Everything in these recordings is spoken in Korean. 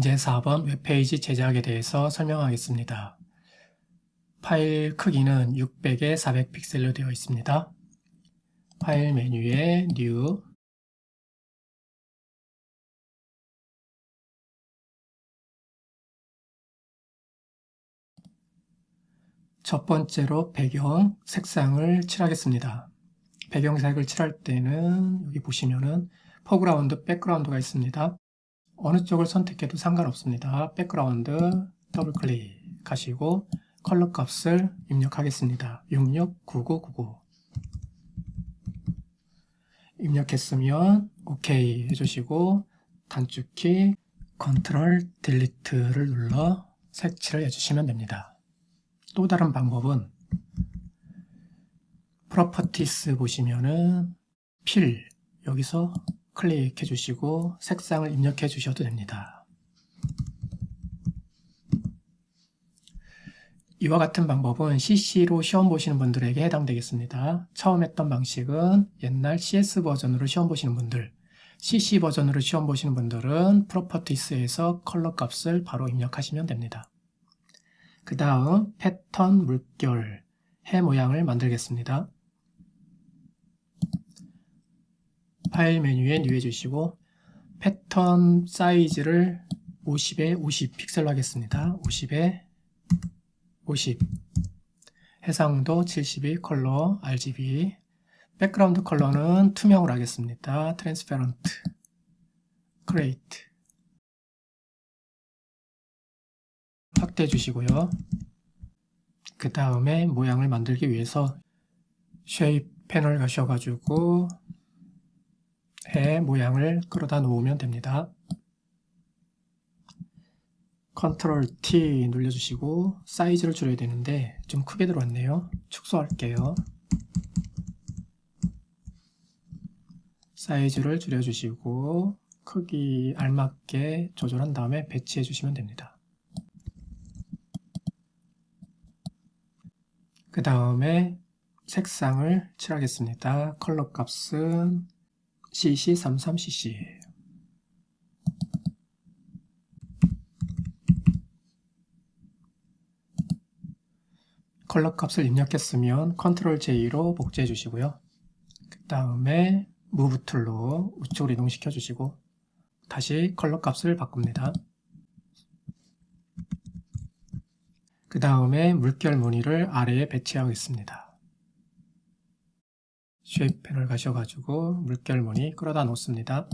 문제 4번 웹페이지 제작에 대해서 설명하겠습니다. 파일 크기는 600에 400픽셀로 되어 있습니다. 파일 메뉴에 New, 첫 번째로 배경 색상을 칠하겠습니다. 배경색을 칠할 때는 여기 보시면은 포그라운드, 백그라운드가 있습니다. 어느 쪽을 선택해도 상관없습니다. 백그라운드 더블 클릭하시고 컬러 값을 입력하겠습니다. 669999 입력했으면 OK 해주시고 단축키 컨트롤 딜리트를 눌러 색칠을 해주시면 됩니다. 또 다른 방법은 프로퍼티스 보시면은 필 여기서 클릭해 주시고 색상을 입력해 주셔도 됩니다. 이와 같은 방법은 CC로 시험 보시는 분들에게 해당되겠습니다. 처음 했던 방식은 옛날 CS 버전으로 시험 보시는 분들, CC 버전으로 시험 보시는 분들은 프로퍼티스에서 컬러 값을 바로 입력하시면 됩니다. 그 다음 패턴, 물결, 해 모양을 만들겠습니다. 파일 메뉴에 뉴 해주시고 패턴 사이즈를 50에 50 픽셀로 하겠습니다. 50에 50 해상도 72 컬러 RGB 백그라운드 컬러는 투명으로 하겠습니다. 트랜스페런트 크레이트 확대해 주시고요. 그 다음에 모양을 만들기 위해서 쉐입 패널 가셔가지고 해 모양을 끌어다 놓으면 됩니다. 컨트롤 T 눌러주시고 사이즈를 줄여야 되는데 좀 크게 들어왔네요. 축소할게요. 사이즈를 줄여주시고 크기 알맞게 조절한 다음에 배치해 주시면 됩니다. 그 다음에 색상을 칠하겠습니다. 컬러 값은 CC33cc 컬러 값을 입력했으면 컨트롤 J로 복제해 주시고요. 그 다음에 무브 툴로 우측으로 이동시켜 주시고 다시 컬러 값을 바꿉니다. 그 다음에 물결 무늬를 아래에 배치하겠습니다. 쉐입 패널 가셔가지고 물결 무늬 끌어다 놓습니다.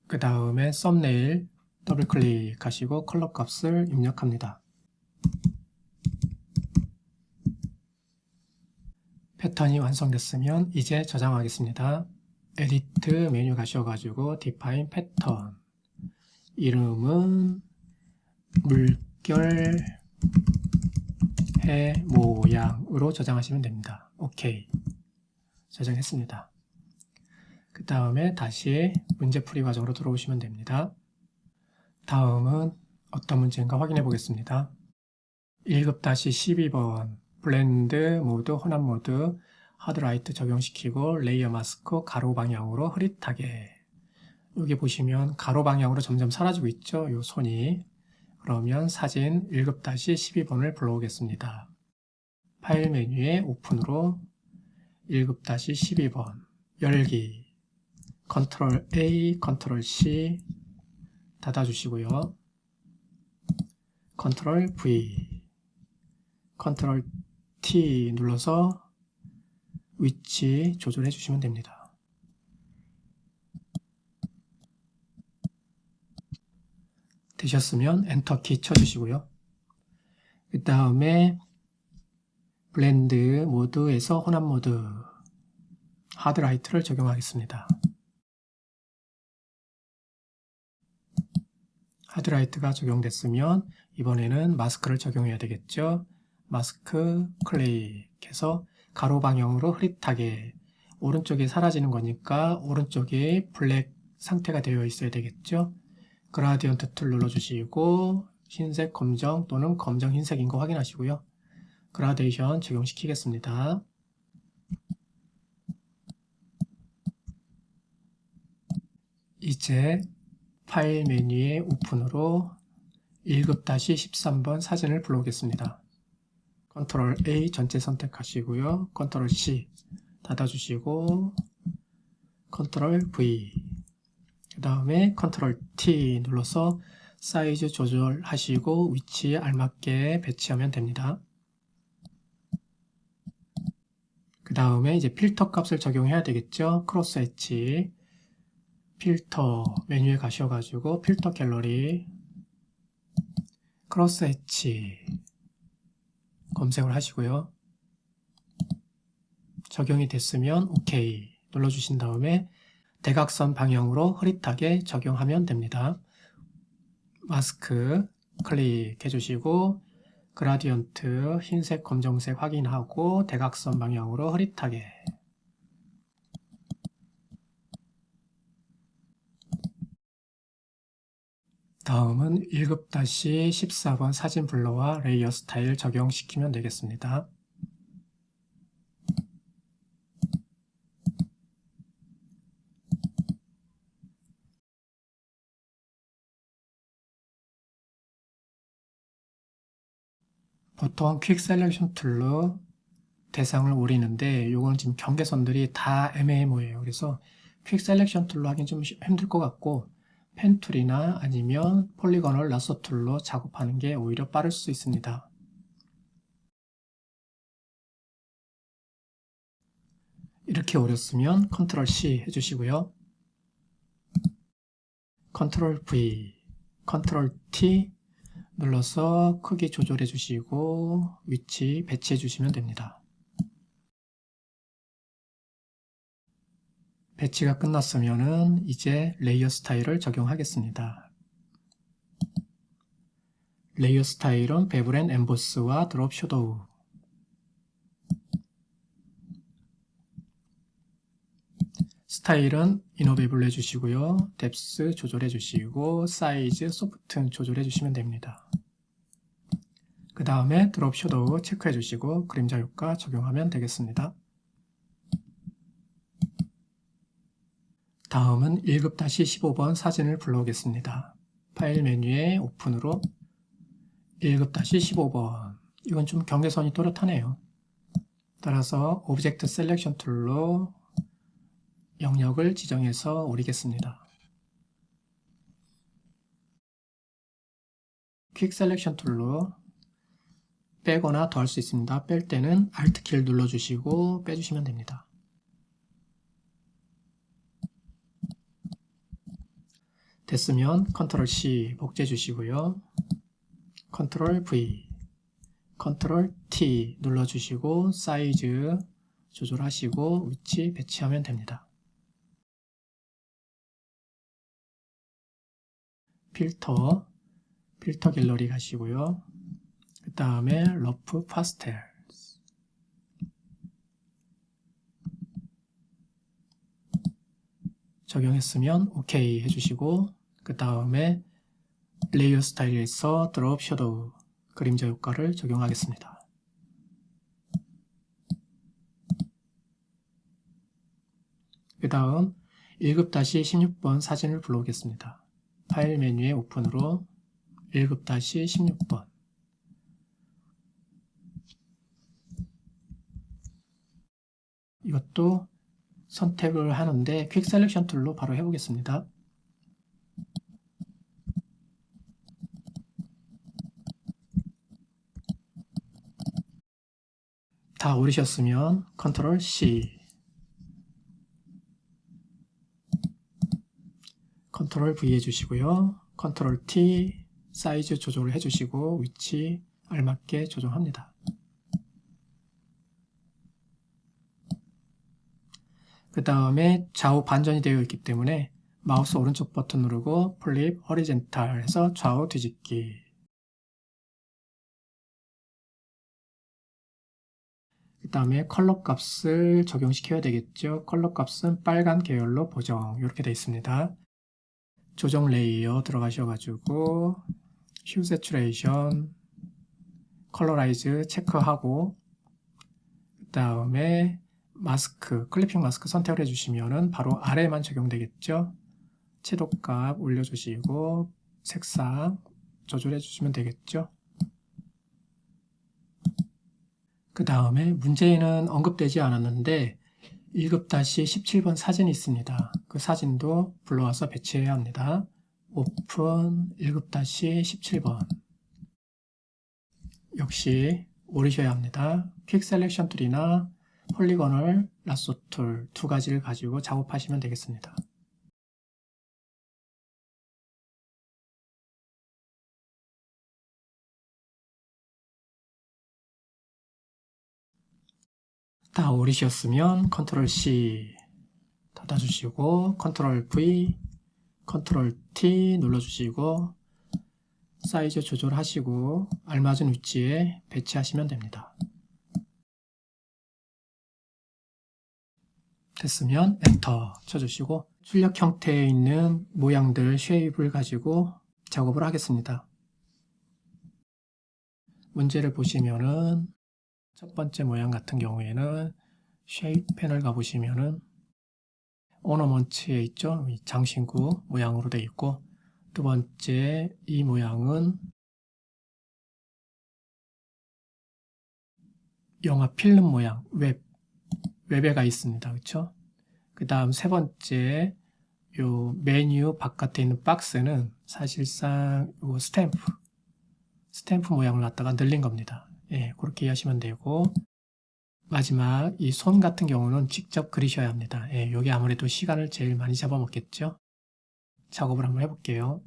그 다음에 썸네일 더블 클릭하시고 컬러 값을 입력합니다. 패턴이 완성됐으면 이제 저장하겠습니다. 에디트 메뉴 가셔가지고 디파인 패턴 이름은 물결 해 모양으로 저장하시면 됩니다. OK 저장했습니다. 그 다음에 다시 문제풀이 과정으로 들어오시면 됩니다. 다음은 어떤 문제인가 확인해 보겠습니다. 1급-12번 블렌드 모드, 혼합 모드, 하드라이트 적용시키고 레이어 마스크 가로 방향으로 흐릿하게 여기 보시면 가로 방향으로 점점 사라지고 있죠. 이 손이. 그러면 사진 1급-12번을 불러오겠습니다. 파일 메뉴에 오픈으로 1급-12번 열기 컨트롤 A, 컨트롤 C 닫아주시고요. 컨트롤 V, 컨트롤 T 눌러서 위치 조절해 주시면 됩니다. 되셨으면 엔터키 쳐주시고요. 그 다음에 블렌드 모드에서 혼합 모드 하드라이트를 적용하겠습니다. 하드라이트가 적용됐으면 이번에는 마스크를 적용해야 되겠죠. 마스크 클릭해서 가로 방향으로 흐릿하게 오른쪽이 사라지는 거니까 오른쪽이 블랙 상태가 되어 있어야 되겠죠. 그라디언트 툴 눌러주시고 흰색 검정 또는 검정 흰색인 거 확인하시고요. 그라데이션 적용시키겠습니다. 이제 파일 메뉴의 오픈으로 1급-13번 사진을 불러오겠습니다. 컨트롤 A 전체 선택하시고요. 컨트롤 C 닫아주시고 컨트롤 V 그 다음에 컨트롤 T 눌러서 사이즈 조절하시고 위치에 알맞게 배치하면 됩니다. 그 다음에 이제 필터 값을 적용해야 되겠죠. 크로스 엣지 필터 메뉴에 가셔가지고 필터 갤러리 크로스 엣지 검색을 하시고요. 적용이 됐으면 OK 눌러주신 다음에 대각선 방향으로 흐릿하게 적용하면 됩니다. 마스크 클릭해 주시고 그라디언트 흰색 검정색 확인하고 대각선 방향으로 흐릿하게 다음은 1급-14번 사진 블러와 레이어 스타일 적용시키면 되겠습니다. 보통 퀵 셀렉션 툴로 대상을 오리는데 이건 지금 경계선들이 다 애매모호해요. 그래서 퀵 셀렉션 툴로 하긴 좀 힘들 것 같고 펜 툴이나 아니면 폴리거널 라서 툴로 작업하는 게 오히려 빠를 수 있습니다. 이렇게 어렵으면 컨트롤 C 해주시고요. 컨트롤 V, 컨트롤 T 눌러서 크기 조절해 주시고 위치 배치해 주시면 됩니다. 배치가 끝났으면 이제 레이어 스타일을 적용하겠습니다. 레이어 스타일은 베블 앤 엠보스와 드롭 섀도우 스타일은 이너 베블 해주시고요. 뎁스 조절해 주시고 사이즈 소프트 조절해 주시면 됩니다. 그 다음에 드롭 섀도우 체크해 주시고 그림자 효과 적용하면 되겠습니다. 다음은 1급-15번 사진을 불러오겠습니다. 파일 메뉴에 오픈으로 1급-15번 이건 좀 경계선이 또렷하네요. 따라서 오브젝트 셀렉션 툴로 영역을 지정해서 오리겠습니다. 퀵 셀렉션 툴로 빼거나 더할 수 있습니다. 뺄 때는 Alt 키를 눌러주시고 빼주시면 됩니다. 됐으면 컨트롤 C 복제해 주시고요. 컨트롤 V, 컨트롤 T 눌러주시고 사이즈 조절하시고 위치 배치하면 됩니다. 필터 갤러리 가시고요. 그 다음에 러프 파스텔 적용했으면 OK 해주시고 그 다음에 레이어 스타일에서 드롭 섀도우 그림자 효과를 적용하겠습니다. 그 다음 1급-16번 사진을 불러오겠습니다. 파일 메뉴의 오픈으로 1급-16번 이것도 선택을 하는데 퀵 셀렉션 툴로 바로 해보겠습니다. 다 오르셨으면 컨트롤 C, 컨트롤 V 해주시고요. 컨트롤 T 사이즈 조절을 해주시고 위치 알맞게 조정합니다. 그 다음에 좌우 반전이 되어 있기 때문에 마우스 오른쪽 버튼 누르고 플립 허리젠탈 해서 좌우 뒤집기 그 다음에 컬러 값을 적용시켜야 되겠죠. 컬러 값은 빨간 계열로 보정 이렇게 되어 있습니다. 조정 레이어 들어가셔가지고 휴 세츄레이션 컬러라이즈 체크하고 그 다음에 마스크 클리핑 마스크 선택을 해주시면은 바로 아래만 적용되겠죠. 채도값 올려주시고 색상 조절해 주시면 되겠죠. 그 다음에 문제에는 언급되지 않았는데 1급-17번 사진이 있습니다. 그 사진도 불러와서 배치해야 합니다. 오픈 1급-17번 역시 오르셔야 합니다. 퀵 셀렉션 툴이나 폴리곤을 라쏘 툴 두 가지를 가지고 작업하시면 되겠습니다. 다 오르셨으면 컨트롤 C 닫아주시고 컨트롤 V, 컨트롤 T 눌러주시고 사이즈 조절하시고 알맞은 위치에 배치하시면 됩니다. 됐으면 엔터 쳐주시고 출력 형태에 있는 모양들 쉐입을 가지고 작업을 하겠습니다. 문제를 보시면은 첫 번째 모양 같은 경우에는 쉐입 패널 가보시면은 오너먼트에 있죠. 장신구 모양으로 되어 있고, 두 번째 이 모양은 영화 필름 모양 웹에가 있습니다. 그렇죠? 그 다음 세 번째 요 메뉴 바깥에 있는 박스는 사실상 요 스탬프 모양을 갖다가 늘린 겁니다. 예, 그렇게 이해하시면 되고, 마지막 이 손 같은 경우는 직접 그리셔야 합니다. 예, 여기 아무래도 시간을 제일 많이 잡아먹겠죠. 작업을 한번 해볼게요.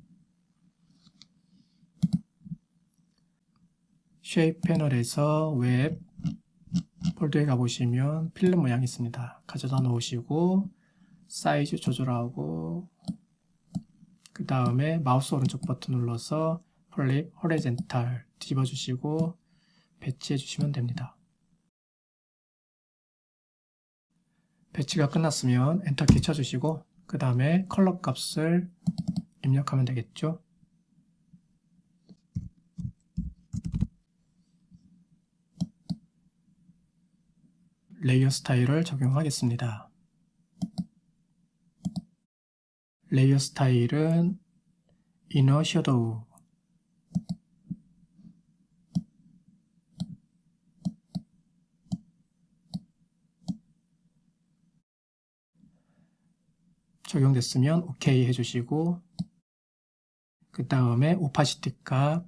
쉐입 패널에서 웹 폴더에 가보시면 필름 모양이 있습니다. 가져다 놓으시고 사이즈 조절하고 그 다음에 마우스 오른쪽 버튼 눌러서 플립 호리젠탈 뒤집어 주시고 배치해 주시면 됩니다. 배치가 끝났으면 엔터키 쳐주시고 그 다음에 컬러 값을 입력하면 되겠죠. 레이어 스타일을 적용하겠습니다. 레이어 스타일은 이너 섀도우, 적용됐으면 OK 해주시고 그 다음에 오파시티 값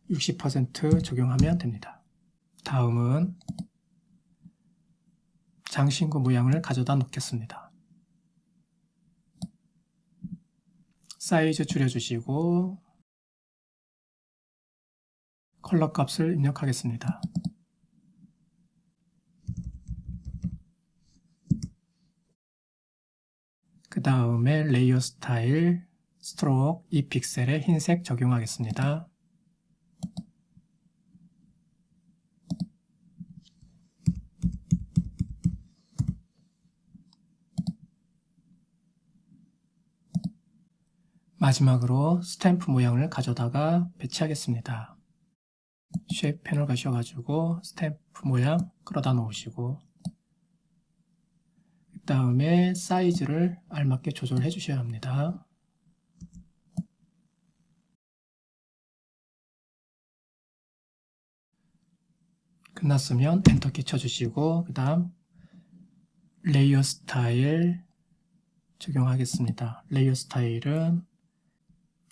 60% 적용하면 됩니다. 다음은 장신구 모양을 가져다 놓겠습니다. 사이즈 줄여주시고 컬러 값을 입력하겠습니다. 그 다음에 레이어 스타일 스트로크 2픽셀에 흰색 적용하겠습니다. 마지막으로 스탬프 모양을 가져다가 배치하겠습니다. 쉐입 패널 가셔가지고 스탬프 모양 끌어다 놓으시고 그 다음에 사이즈를 알맞게 조절해 주셔야 합니다. 끝났으면 엔터키 쳐주시고 그 다음 레이어 스타일 적용하겠습니다. 레이어 스타일은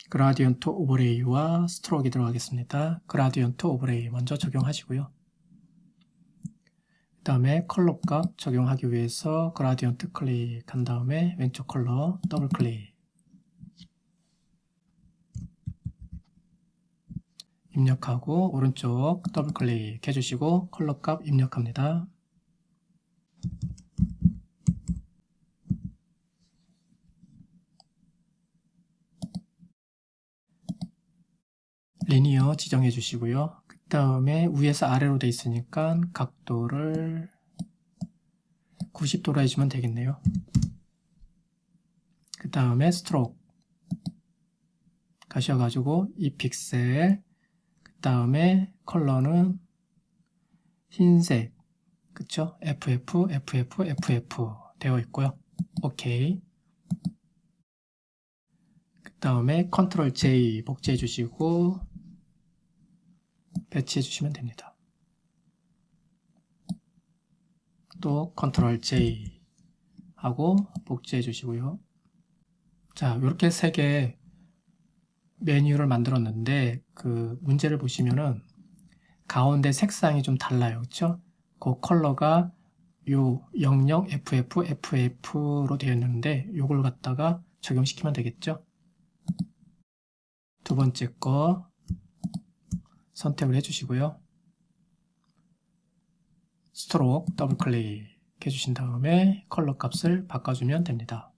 그라디언트 오버레이와 스트로크가 들어가겠습니다. 그라디언트 오버레이 먼저 적용하시고요. 그 다음에 컬러 값 적용하기 위해서 그라디언트 클릭한 다음에 왼쪽 컬러 더블 클릭 입력하고 오른쪽 더블 클릭 해주시고 컬러 값 입력합니다. 리니어 지정해 주시고요. 그 다음에 위에서 아래로 돼 있으니까 각도를 90도로 해주면 되겠네요. 그 다음에 스트로크 가셔가지고 2픽셀 그 다음에 컬러는 흰색 그쵸? FF 되어 있고요. OK 다음에 컨트롤 J 복제해 주시고 배치해 주시면 됩니다. 또 컨트롤 J 하고 복제해 주시고요. 자, 이렇게 3개 메뉴를 만들었는데 그 문제를 보시면은 가운데 색상이 좀 달라요. 그렇죠? 그 컬러가 요 00, FF, FF로 되어 있는데 요걸 갖다가 적용시키면 되겠죠? 두 번째 거 선택을 해 주시고요. 스트로크 더블 클릭 해 주신 다음에 컬러 값을 바꿔주면 됩니다.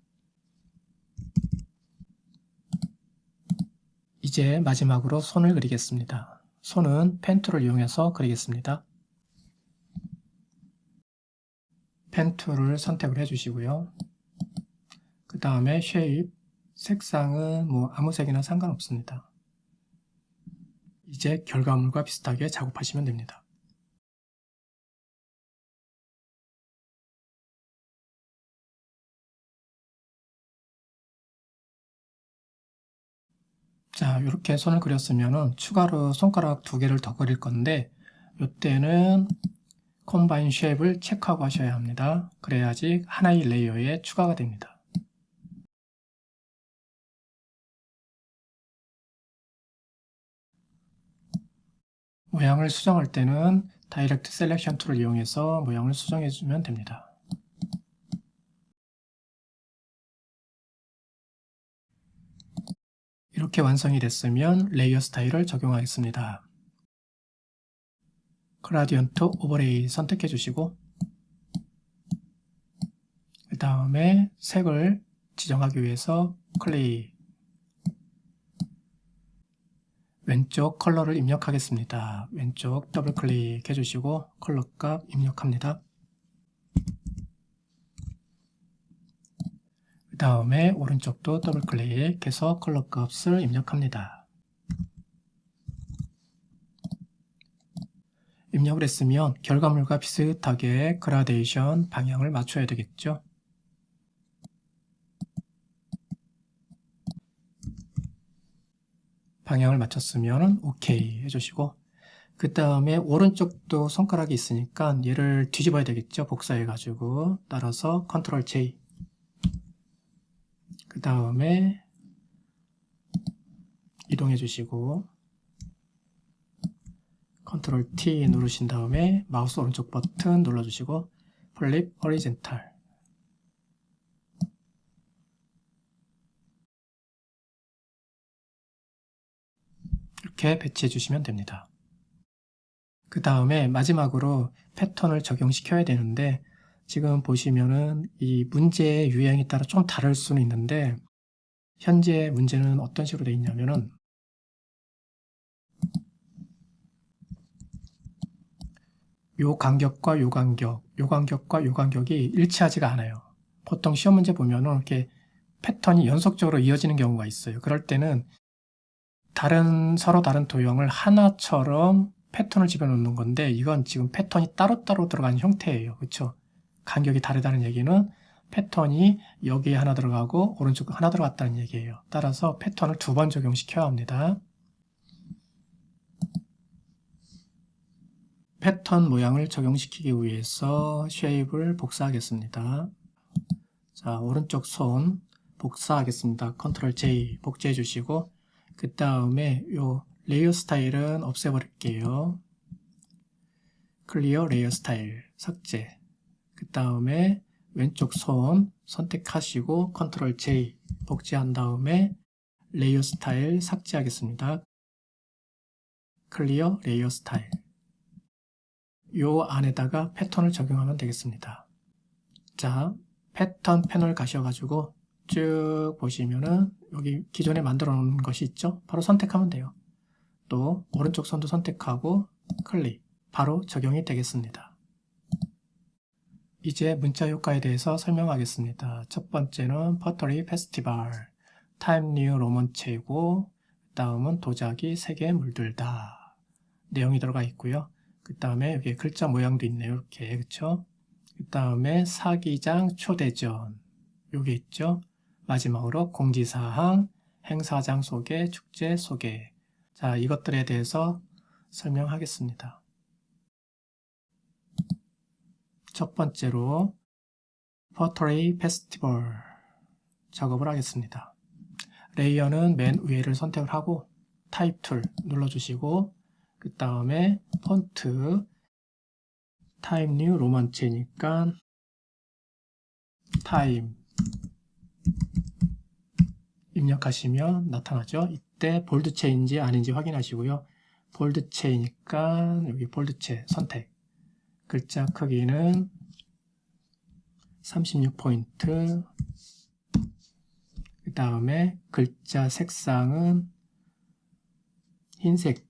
이제 마지막으로 손을 그리겠습니다. 손은 펜 툴을 이용해서 그리겠습니다. 펜 툴을 선택을 해 주시고요. 그 다음에 쉐입, 색상은 뭐 아무 색이나 상관없습니다. 이제 결과물과 비슷하게 작업하시면 됩니다. 자, 이렇게 손을 그렸으면 추가로 손가락 2개를 더 그릴 건데 이때는 컴바인 쉐입을 체크하고 하셔야 합니다. 그래야지 하나의 레이어에 추가가 됩니다. 모양을 수정할 때는 다이렉트 셀렉션 툴을 이용해서 모양을 수정해 주면 됩니다. 이렇게 완성이 됐으면 레이어 스타일을 적용하겠습니다. 그라디언트 오버레이 선택해 주시고 그 다음에 색을 지정하기 위해서 클릭, 왼쪽 컬러를 입력하겠습니다. 왼쪽 더블 클릭 해주시고 컬러 값 입력합니다. 그 다음에 오른쪽도 더블 클릭해서 컬러 값을 입력합니다. 입력을 했으면 결과물과 비슷하게 그라데이션 방향을 맞춰야 되겠죠. 방향을 맞췄으면 OK 해주시고 그 다음에 오른쪽도 손가락이 있으니까 얘를 뒤집어야 되겠죠. 복사해 가지고 따라서 컨트롤 J 그 다음에 이동해 주시고 컨트롤 T 누르신 다음에 마우스 오른쪽 버튼 눌러주시고 플립 호리젠탈 이렇게 배치해 주시면 됩니다. 그 다음에 마지막으로 패턴을 적용시켜야 되는데 지금 보시면은 이 문제의 유형에 따라 좀 다를 수는 있는데 현재 문제는 어떤 식으로 되어 있냐면은 요 간격과 요 간격, 요 간격과 요 간격이 일치하지가 않아요. 보통 시험 문제 보면은 이렇게 패턴이 연속적으로 이어지는 경우가 있어요. 그럴 때는 서로 다른 도형을 하나처럼 패턴을 집어넣는 건데 이건 지금 패턴이 따로따로 들어간 형태예요. 그렇죠? 간격이 다르다는 얘기는 패턴이 여기에 하나 들어가고 오른쪽에 하나 들어갔다는 얘기예요. 따라서 패턴을 2번 적용시켜야 합니다. 패턴 모양을 적용시키기 위해서 쉐입을 복사하겠습니다. 자, 오른쪽 손 복사하겠습니다. 컨트롤 J 복제해 주시고 그 다음에 요 레이어 스타일은 없애버릴게요. 클리어 레이어 스타일 삭제. 그 다음에 왼쪽 손 선택하시고 컨트롤 J 복제한 다음에 레이어 스타일 삭제하겠습니다. 클리어 레이어 스타일. 요 안에다가 패턴을 적용하면 되겠습니다. 자, 패턴 패널 가셔가지고 쭉 보시면은 여기 기존에 만들어 놓은 것이 있죠? 바로 선택하면 돼요. 또 오른쪽 손도 선택하고 클릭, 바로 적용이 되겠습니다. 이제 문자 효과에 대해서 설명하겠습니다. 첫 번째는 퍼터리 페스티벌, 타임 뉴 로먼체고 다음은 도자기 색에 물들다 내용이 들어가 있고요. 그 다음에 여기 글자 모양도 있네요. 이렇게 그쵸? 그 다음에 사기장 초대전 여기 있죠. 마지막으로 공지사항 행사장 소개, 축제 소개. 자, 이것들에 대해서 설명하겠습니다. 첫 번째로 포터리 페스티벌 작업을 하겠습니다. 레이어는 맨 위에를 선택을 하고 타입 툴 눌러주시고 그 다음에 폰트 타임 뉴 로만체니까 타임 입력하시면 나타나죠. 이때 볼드체인지 아닌지 확인하시고요. 볼드체이니까 여기 볼드체 선택. 글자 크기는 36포인트. 그 다음에 글자 색상은 흰색.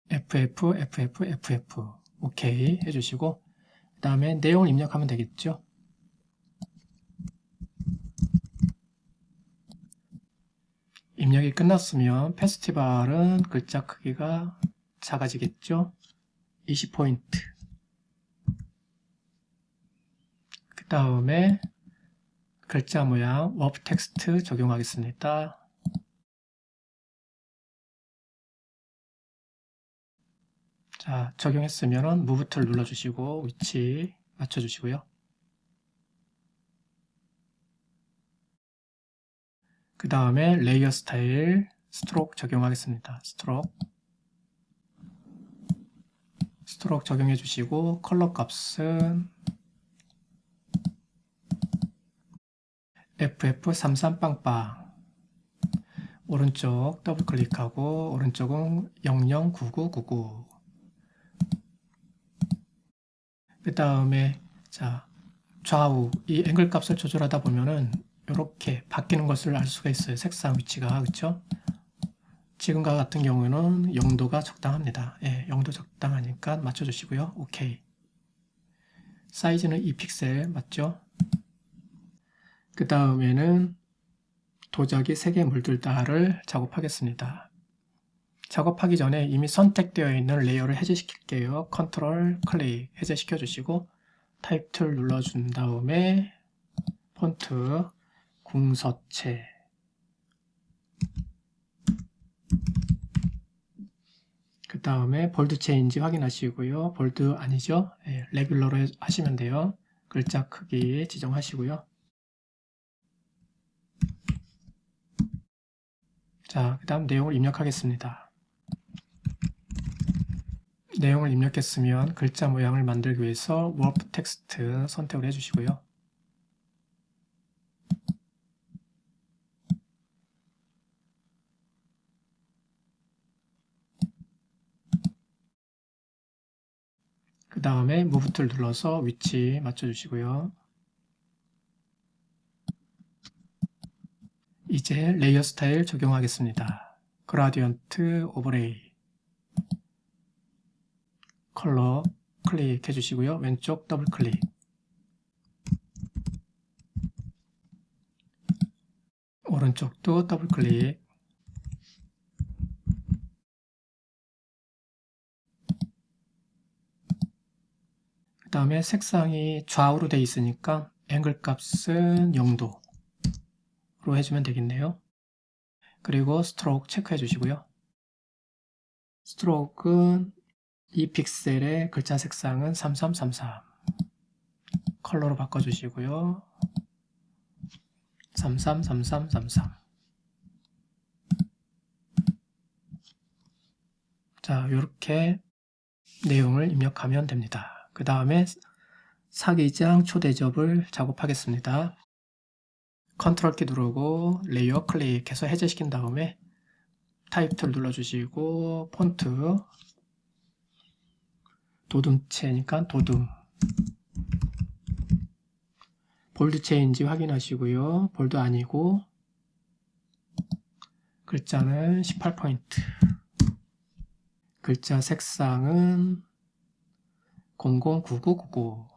FF, FF, FF. 오케이 해주시고 그 다음에 내용을 입력하면 되겠죠. 입력이 끝났으면 페스티벌은 글자 크기가 작아지겠죠. 20포인트. 그 다음에 글자 모양 워프 텍스트 적용하겠습니다. 자, 적용했으면 무브 툴 눌러주시고 위치 맞춰주시고요. 그 다음에 레이어 스타일 스트로크 적용하겠습니다. 스트로크 적용해 주시고 컬러 값은 FF33빵빵. 오른쪽 더블 클릭하고 오른쪽은 009999. 그 다음에 자 좌우 이 앵글 값을 조절하다 보면은 이렇게 바뀌는 것을 알 수가 있어요. 색상 위치가 그렇죠? 지금과 같은 경우는 0도가 적당합니다. 예, 0도 적당하니까 맞춰주시고요. 오케이. 사이즈는 2픽셀 맞죠? 그 다음에는 도자기 3개 물들다를 작업하겠습니다. 작업하기 전에 이미 선택되어 있는 레이어를 해제시킬게요. 컨트롤 클릭 해제시켜 주시고 타입 툴 눌러준 다음에 폰트 궁서체 그 다음에 볼드 체인지 확인하시고요. 볼드 아니죠? 네, 레귤러로 하시면 돼요. 글자 크기 지정하시고요. 자, 그 다음 내용을 입력하겠습니다. 내용을 입력했으면 글자 모양을 만들기 위해서 워프 텍스트 선택을 해주시고요. 그 다음에 무브 툴 눌러서 위치 맞춰주시고요. 이제 레이어 스타일 적용하겠습니다. 그라디언트 오버레이 컬러 클릭해 주시고요. 왼쪽 더블 클릭 오른쪽도 더블 클릭 그 다음에 색상이 좌우로 되어 있으니까 앵글 값은 0도로 해주면 되겠네요. 그리고 스트로크 체크해 주시고요. 스트로크는 2픽셀의 글자 색상은 3333 컬러로 바꿔주시고요. 333333 자, 이렇게 내용을 입력하면 됩니다. 그 다음에 사기장 초대접을 작업하겠습니다. 컨트롤 키 누르고 레이어 클릭해서 해제시킨 다음에 타입 툴 눌러주시고 폰트 도둠체니까 도둠 볼드 체인지 확인하시고요. 볼드 아니고 글자는 18포인트 글자 색상은 009999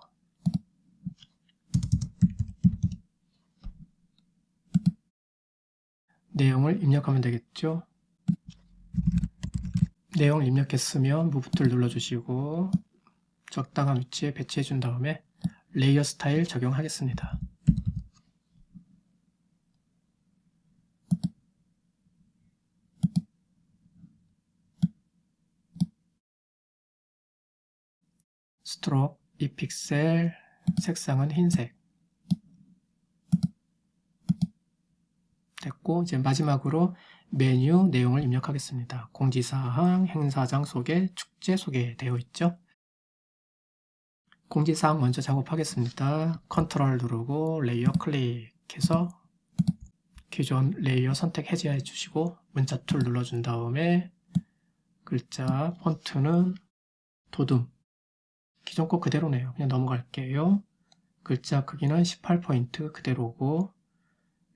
내용을 입력하면 되겠죠. 내용을 입력했으면 무브 툴 눌러주시고 적당한 위치에 배치해 준 다음에 레이어 스타일 적용하겠습니다. 스트로크, 이 픽셀, 색상은 흰색. 됐고, 이제 마지막으로 메뉴 내용을 입력하겠습니다. 공지사항, 행사장 소개, 축제 소개 되어 있죠. 공지사항 먼저 작업하겠습니다. 컨트롤 누르고 레이어 클릭해서 기존 레이어 선택 해제해 주시고 문자 툴 눌러준 다음에 글자 폰트는 도둠. 기존 거 그대로네요. 그냥 넘어갈게요. 글자 크기는 18포인트 그대로고,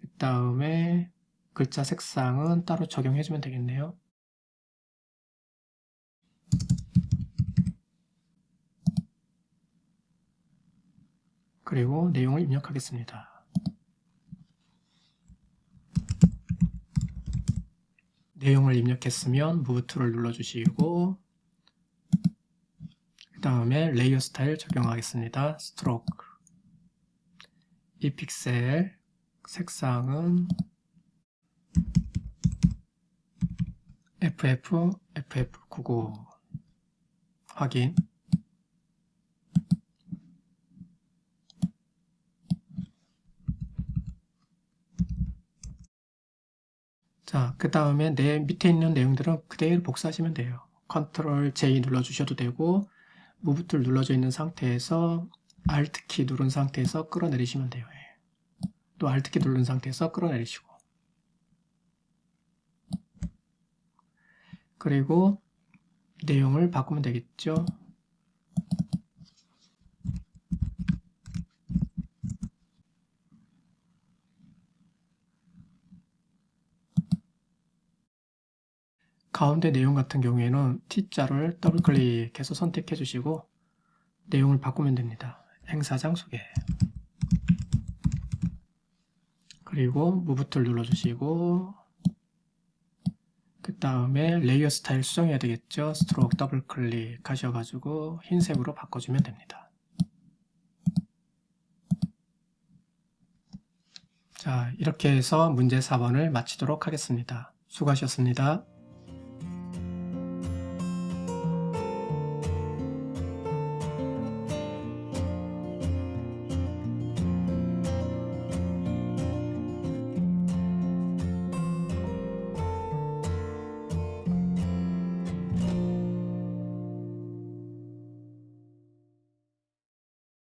그 다음에 글자 색상은 따로 적용해주면 되겠네요. 그리고 내용을 입력하겠습니다. 내용을 입력했으면 무브 툴을 눌러주시고, 그 다음에 레이어 스타일 적용하겠습니다. 스트로크, 이 픽셀, 색상은 FF99 확인. 자, 그 다음에 밑에 있는 내용들은 그대로 복사하시면 돼요. 컨트롤 J 눌러주셔도 되고, 무브 툴 눌러져 있는 상태에서 Alt 키 누른 상태에서 끌어내리시면 돼요. 또 Alt 키 누른 상태에서 끌어내리시고. 그리고 내용을 바꾸면 되겠죠. 가운데 내용 같은 경우에는 T자를 더블 클릭해서 선택해 주시고 내용을 바꾸면 됩니다. 행사장 소개. 그리고 무브 툴 눌러주시고 그 다음에 레이어 스타일 수정해야 되겠죠. 스트로크 더블 클릭 하셔가지고 흰색으로 바꿔주면 됩니다. 자, 이렇게 해서 문제 4번을 마치도록 하겠습니다. 수고하셨습니다.